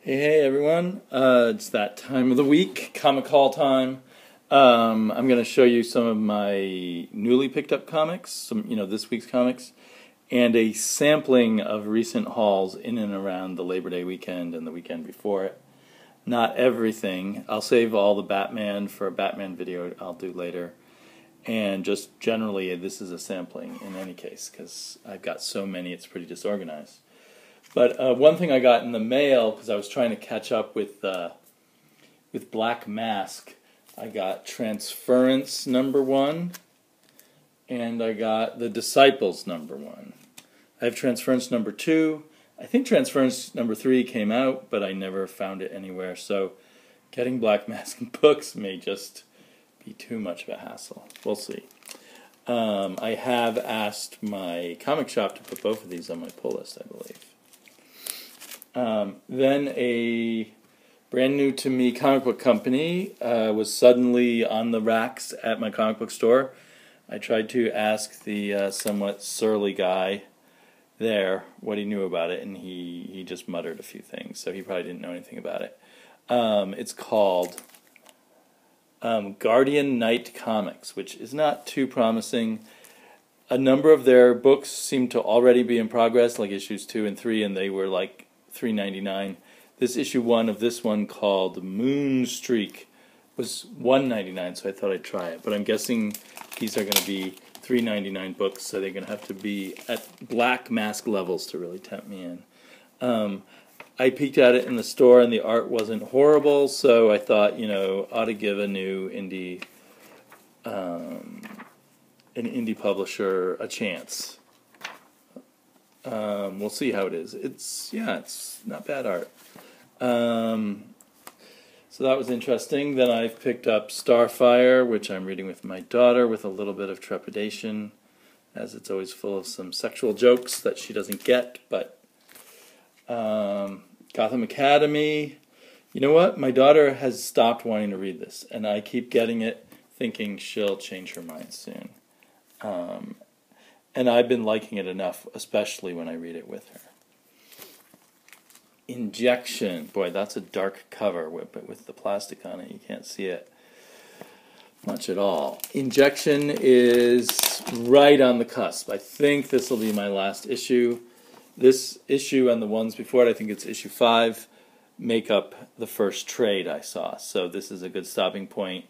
Hey everyone, it's that time of the week, comic haul time. I'm going to show you some of my newly picked up comics, this week's comics, and a sampling of recent hauls in and around the Labor Day weekend and the weekend before it. Not everything. I'll save all the Batman for a Batman video I'll do later. And just generally, this is a sampling in any case, because I've got so many it's pretty disorganized. But one thing I got in the mail, because I was trying to catch up with Black Mask, I got Transference #1, and I got The Disciples #1. I have Transference #2. I think Transference #3 came out, but I never found it anywhere. So getting Black Mask books may just be too much of a hassle. We'll see. I have asked my comic shop to put both of these on my pull list, I believe. Then a brand new to me comic book company was suddenly on the racks at my comic book store. I tried to ask the somewhat surly guy there what he knew about it, and he just muttered a few things, so he probably didn't know anything about it. It's called Guardian Knight Comics, which is not too promising. A number of their books seem to already be in progress, like issues 2 and 3, and they were like $3.99. This issue 1 of this one, called Moonstreak, was $1.99, so I thought I'd try it. But I'm guessing these are going to be $3.99 books, so they're going to have to be at Black Mask levels to really tempt me in. I peeked at it in the store, and the art wasn't horrible, so I thought, ought to give a new indie, an indie publisher a chance. We'll see how it is. It's not bad art. So that was interesting. Then I've picked up Starfire, which I'm reading with my daughter with a little bit of trepidation, as it's always full of some sexual jokes that she doesn't get. But Gotham Academy. You know what? My daughter has stopped wanting to read this, and I keep getting it, thinking she'll change her mind soon. And I've been liking it enough, especially when I read it with her. Injection. Boy, that's a dark cover, but with the plastic on it, you can't see it much at all. Injection is right on the cusp. I think this will be my last issue. This issue and the ones before it, I think it's issue 5, make up the first trade I saw. So this is a good stopping point.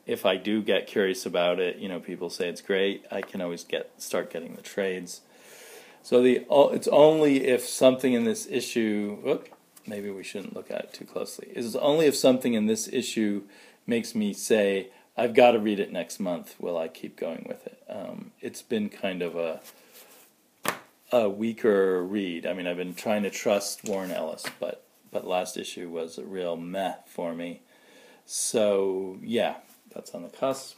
If I do get curious about it, people say it's great, I can always start getting the trades. So it's only if something in this issue, maybe we shouldn't look at it too closely. It's only if something in this issue makes me say, I've got to read it next month, will I keep going with it. It's been kind of a weaker read. I mean, I've been trying to trust Warren Ellis, but last issue was a real meh for me. So, yeah. That's on the cusp.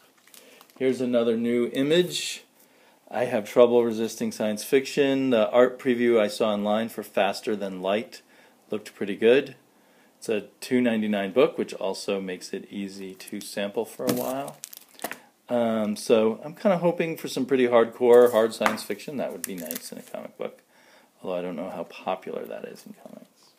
Here's another new image. I have trouble resisting science fiction. The art preview I saw online for Faster Than Light looked pretty good. It's a $2.99 book, which also makes it easy to sample for a while. So I'm kind of hoping for some pretty hardcore, hard science fiction. That would be nice in a comic book, although I don't know how popular that is in comics.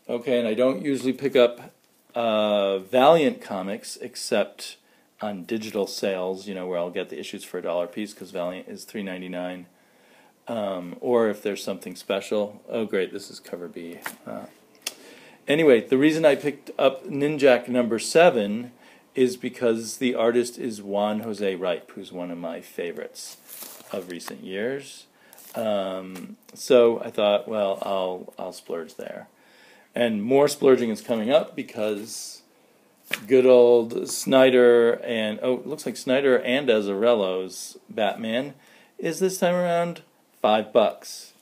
Okay, and I don't usually pick up Valiant comics, except on digital sales, where I'll get the issues for $1 a piece, because Valiant is $3.99. Or if there's something special. Oh, great, this is cover B. Anyway, the reason I picked up Ninjak #7 is because the artist is Juan Jose Ripe, who's one of my favorites of recent years. So I thought, well, I'll splurge there. And more splurging is coming up because good old Snyder and, it looks like Snyder and Azzarello's Batman is this time around $5.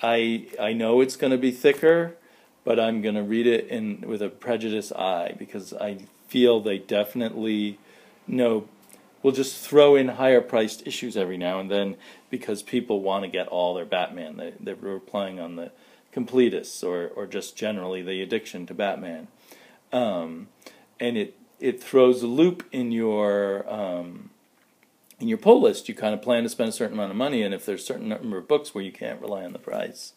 I know it's going to be thicker, but I'm going to read it with a prejudiced eye, because I feel they definitely will just throw in higher priced issues every now and then because people want to get all their Batman. They're relying on the completists, or just generally the addiction to Batman, and it throws a loop in your pull list. You kind of plan to spend a certain amount of money, and if there's a certain number of books where you can't rely on the price,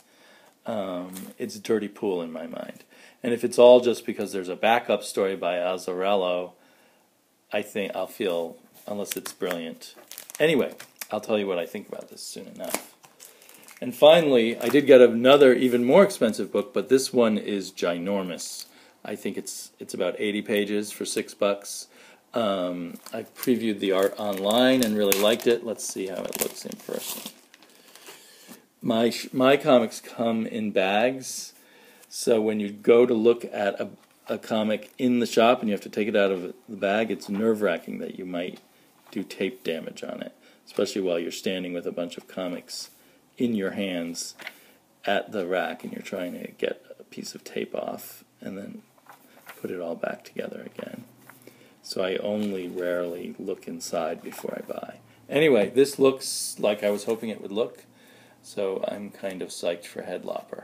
it's a dirty pool in my mind. And if it's all just because there's a backup story by Azzarello, I think I'll feel, unless it's brilliant. Anyway, I'll tell you what I think about this soon enough. And finally, I did get another even more expensive book, but this one is ginormous. I think it's about 80 pages for $6. I previewed the art online and really liked it. Let's see how it looks in person. My comics come in bags, so when you go to look at a comic in the shop and you have to take it out of the bag, it's nerve-wracking that you might do tape damage on it, especially while you're standing with a bunch of comics in your hands at the rack and you're trying to get a piece of tape off and then put it all back together again. So I only rarely look inside before I buy. Anyway, this looks like I was hoping it would look, so I'm kind of psyched for Headlopper.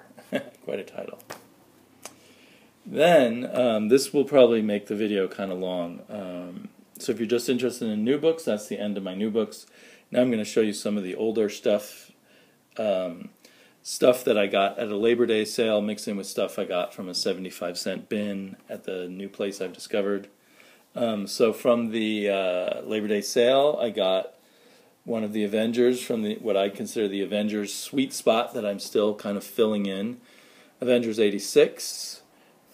Quite a title. Then, this will probably make the video kind of long. So if you're just interested in new books, that's the end of my new books. Now I'm going to show you some of the older stuff. Stuff that I got at a Labor Day sale mixed in with stuff I got from a 75-cent bin at the new place I've discovered. So from the Labor Day sale, I got one of the Avengers from what I consider the Avengers sweet spot that I'm still kind of filling in. Avengers 86.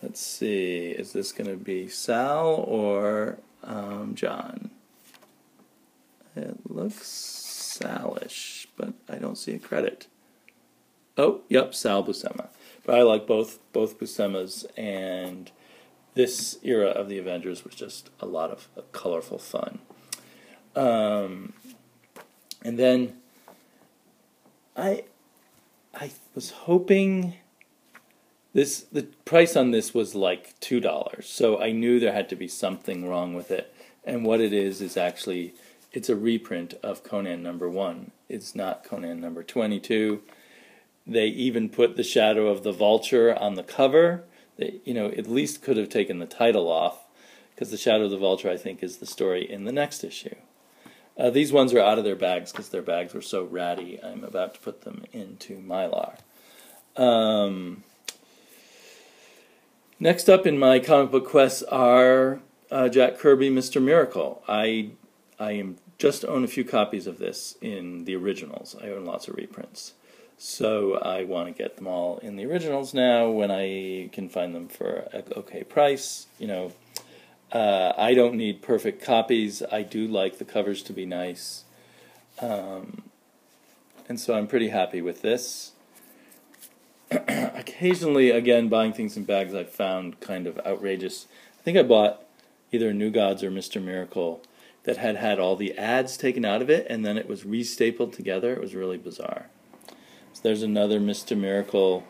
Let's see, is this going to be Sal or John? It looks Salish, but I don't see a credit. Oh, yep, Sal Buscema. But I like both Buscemas, and this era of the Avengers was just a lot of colorful fun. And then I was hoping the price on this was like $2, so I knew there had to be something wrong with it. And what it is actually, it's a reprint of Conan #1. It's not Conan #22. They even put the shadow of the vulture on the cover. They, at least could have taken the title off, because the shadow of the vulture, I think, is the story in the next issue. These ones are out of their bags because their bags were so ratty. I'm about to put them into Mylar. Next up in my comic book quests are Jack Kirby, Mr. Miracle. I just own a few copies of this in the originals. I own lots of reprints. So I want to get them all in the originals now when I can find them for an okay price. I don't need perfect copies. I do like the covers to be nice. And so I'm pretty happy with this. Occasionally, again, buying things in bags I've found kind of outrageous. I think I bought either New Gods or Mr. Miracle that had all the ads taken out of it, and then it was restapled together. It was really bizarre. So there's another Mr. Miracle,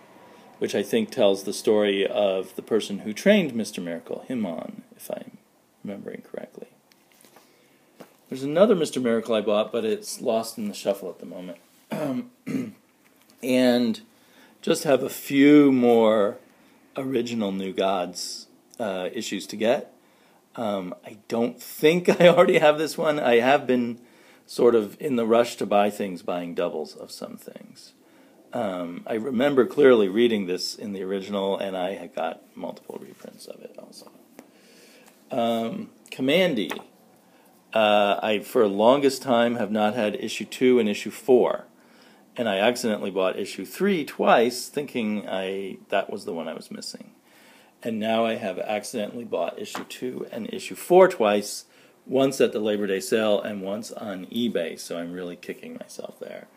which I think tells the story of the person who trained Mr. Miracle, Himon, if I'm remembering correctly. There's another Mr. Miracle I bought, but it's lost in the shuffle at the moment. And just have a few more original New Gods issues to get. I don't think I already have this one. I have been sort of in the rush to buy things, buying doubles of some things. I remember clearly reading this in the original, and I had got multiple reprints of it also. Commandy. I, for the longest time, have not had issue 2 and issue 4. And I accidentally bought issue 3 twice, thinking that was the one I was missing. And now I have accidentally bought issue 2 and issue 4 twice, once at the Labor Day sale and once on eBay, so I'm really kicking myself there.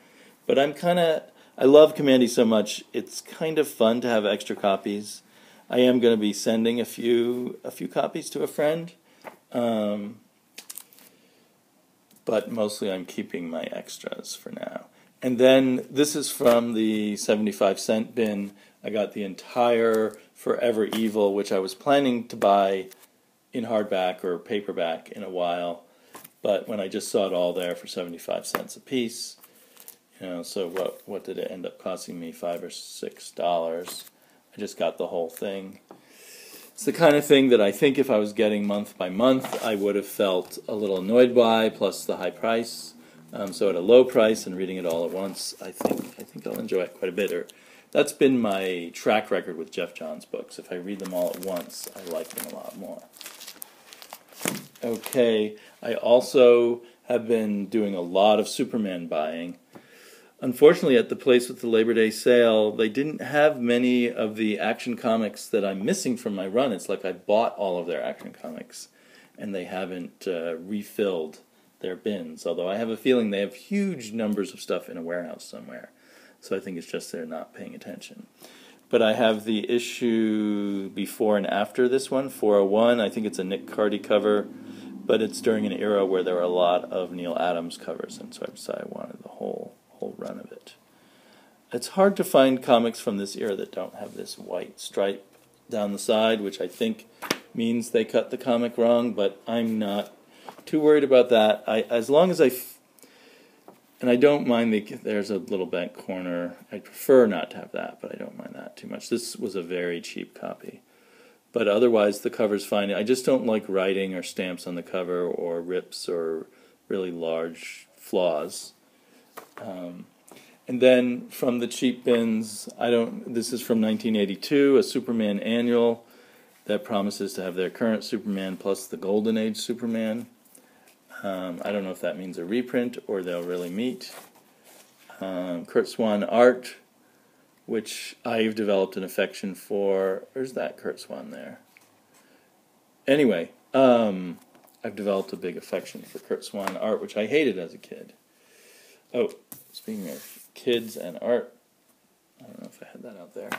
But I love Commandy so much, it's kind of fun to have extra copies. I am going to be sending a few copies to a friend, but mostly I'm keeping my extras for now. And then this is from the 75-cent bin. I got the entire Forever Evil, which I was planning to buy in hardback or paperback in a while, but when I just saw it all there for 75 cents a piece, so what did it end up costing me? $5 or $6. I just got the whole thing. It's the kind of thing that I think if I was getting month by month, I would have felt a little annoyed by, plus the high price. So at a low price and reading it all at once, I think I'll enjoy it quite a bit. That's been my track record with Jeff Johns books. If I read them all at once, I like them a lot more. Okay, I also have been doing a lot of Superman buying. Unfortunately, at the place with the Labor Day sale, they didn't have many of the Action Comics that I'm missing from my run. It's like I bought all of their Action Comics, and they haven't refilled their bins. Although I have a feeling they have huge numbers of stuff in a warehouse somewhere. So I think it's just they're not paying attention. But I have the issue before and after this one, 401. I think it's a Nick Cardy cover, but it's during an era where there were a lot of Neil Adams covers, and so I decided I wanted the whole run of it. It's hard to find comics from this era that don't have this white stripe down the side, which I think means they cut the comic wrong, but I'm not too worried about that. As long as and I don't mind there's a little bent corner. I'd prefer not to have that, but I don't mind that too much. This was a very cheap copy. But otherwise, the cover's fine. I just don't like writing or stamps on the cover or rips or really large flaws. And then from the cheap bins, this is from 1982, a Superman annual that promises to have their current Superman plus the Golden Age Superman. I don't know if that means a reprint or they'll really meet. Kurt Swan art, which I've developed an affection for. Where's that Kurt Swan there? Anyway, I've developed a big affection for Kurt Swan art, which I hated as a kid. Oh, speaking of kids and art, I don't know if I had that out there.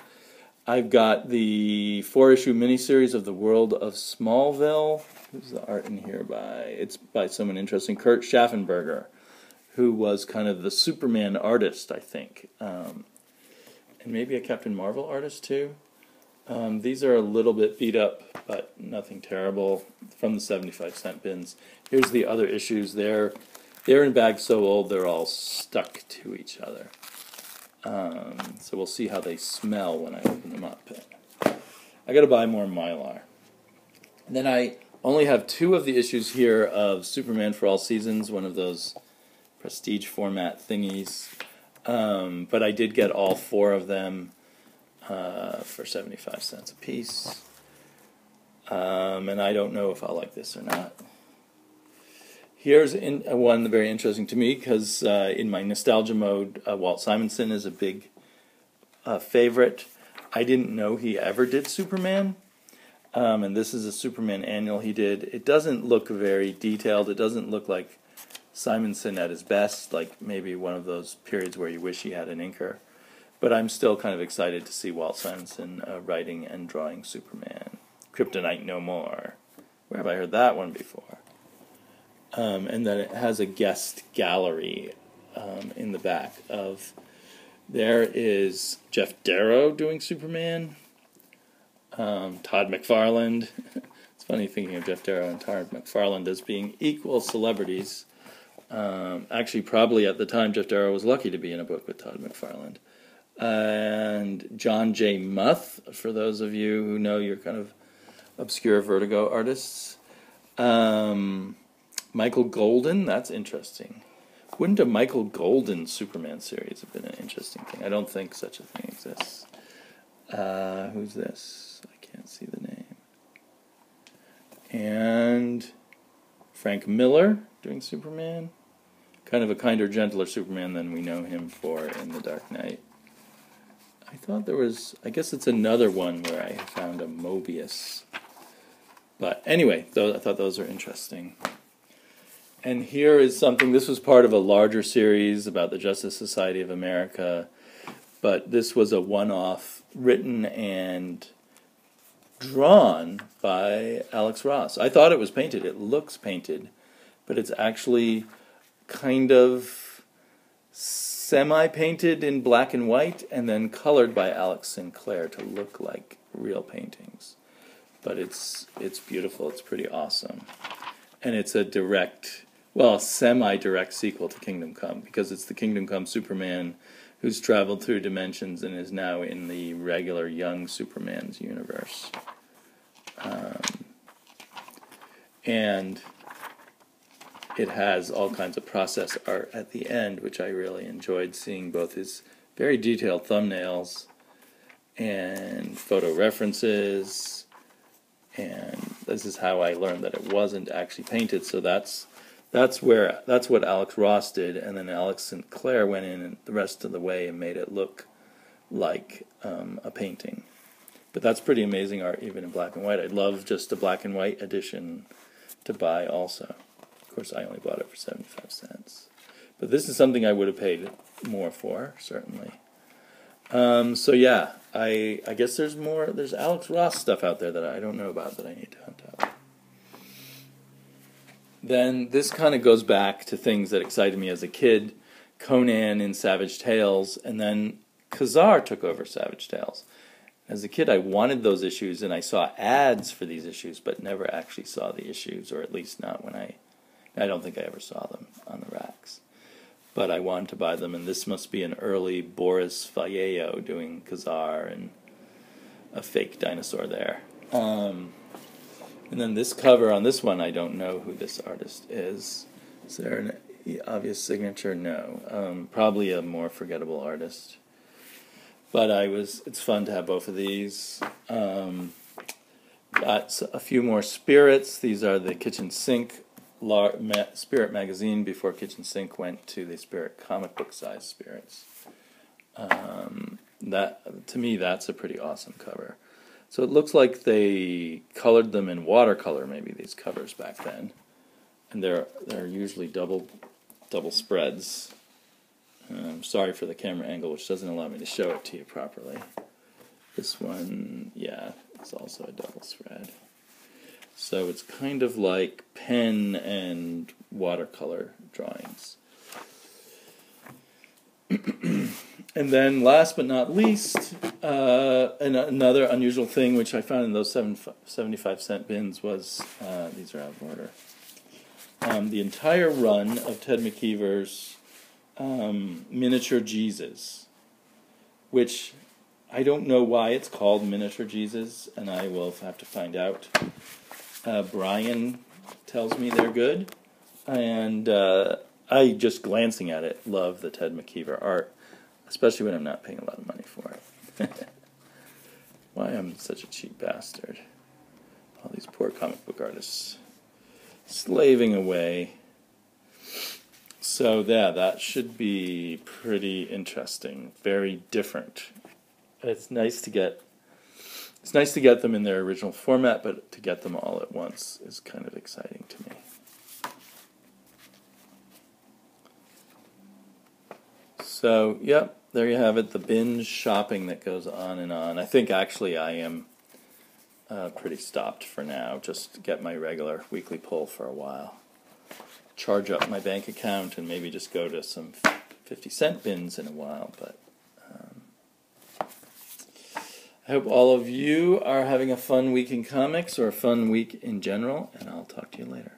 I've got the 4-issue miniseries of The World of Smallville. Who's the art in here by? It's by someone interesting, Kurt Schafenberger, who was kind of the Superman artist, I think. And maybe a Captain Marvel artist, too. These are a little bit beat up, but nothing terrible, from the 75-cent bins. Here's the other issues. They're in bags so old they're all stuck to each other. So we'll see how they smell when I open them up. I got to buy more Mylar. And then I only have 2 of the issues here of Superman for All Seasons, one of those prestige format thingies. But I did get all 4 of them for 75 cents a piece. And I don't know if I'll like this or not. Here's one very interesting to me because in my nostalgia mode, Walt Simonson is a big favorite. I didn't know he ever did Superman, and this is a Superman annual he did. It doesn't look very detailed. It doesn't look like Simonson at his best, like maybe one of those periods where you wish he had an inker. But I'm still kind of excited to see Walt Simonson writing and drawing Superman. Kryptonite No More. Where have I heard that one before? And then it has a guest gallery in the back of. There is Jeff Darrow doing Superman. Todd McFarlane. It's funny thinking of Jeff Darrow and Todd McFarlane as being equal celebrities. Actually, probably at the time, Jeff Darrow was lucky to be in a book with Todd McFarlane. And John J. Muth, for those of you who know you're kind of obscure Vertigo artists. Michael Golden, that's interesting. Wouldn't a Michael Golden Superman series have been an interesting thing? I don't think such a thing exists. Who's this? I can't see the name. And Frank Miller doing Superman. Kind of a kinder, gentler Superman than we know him for in The Dark Knight. I thought there was, I guess it's another one where I found a Mobius. But anyway, I thought those were interesting. And here is something, this was part of a larger series about the Justice Society of America, but this was a one-off written and drawn by Alex Ross. I thought it was painted. It looks painted, but it's actually kind of semi-painted in black and white and then colored by Alex Sinclair to look like real paintings. But it's beautiful. It's pretty awesome. And it's a semi-direct sequel to Kingdom Come, because it's the Kingdom Come Superman who's traveled through dimensions and is now in the regular young Superman's universe. And it has all kinds of process art at the end, which I really enjoyed seeing, both his very detailed thumbnails and photo references, and this is how I learned that it wasn't actually painted. So that's what Alex Ross did, and then Alex Sinclair went in and the rest of the way and made it look like a painting. But that's pretty amazing art, even in black and white. I'd love just a black and white edition to buy also. Of course, I only bought it for 75 cents. But this is something I would have paid more for, certainly. So yeah, I guess there's Alex Ross stuff out there that I don't know about that I need to hunt out. Then this kind of goes back to things that excited me as a kid. Conan in Savage Tales, and then Khazar took over Savage Tales. As a kid, I wanted those issues, and I saw ads for these issues, but never actually saw the issues, or at least not when I don't think I ever saw them on the racks. But I wanted to buy them, and this must be an early Boris Vallejo doing Khazar and a fake dinosaur there. And then this cover on this one, I don't know who this artist is. Is there an obvious signature? No. Probably a more forgettable artist. But it's fun to have both of these. Got a few more spirits. These are the Kitchen Sink Spirit magazine before Kitchen Sink went to the Spirit comic book size spirits. That, to me, that's a pretty awesome cover. So it looks like they colored them in watercolor, maybe, these covers back then. And they're usually double spreads. I'm sorry for the camera angle, which doesn't allow me to show it to you properly. This one, yeah, it's also a double spread. So it's kind of like pen and watercolor drawings. And then last but not least, another unusual thing which I found in those 75-cent bins was, these are out of order, the entire run of Ted McKeever's Miniature Jesus, which I don't know why it's called Miniature Jesus, and I will have to find out. Brian tells me they're good, and I, just glancing at it, love the Ted McKeever art, especially when I'm not paying a lot of money for it. Why I'm such a cheap bastard. All these poor comic book artists slaving away. So yeah, that should be pretty interesting. Very different. It's nice to get them in their original format, but to get them all at once is kind of exciting to me. So, yep, there you have it, the binge shopping that goes on and on. I think actually I am pretty stopped for now, just to get my regular weekly pull for a while. Charge up my bank account and maybe just go to some 50-cent bins in a while, but I hope all of you are having a fun week in comics or a fun week in general, and I'll talk to you later.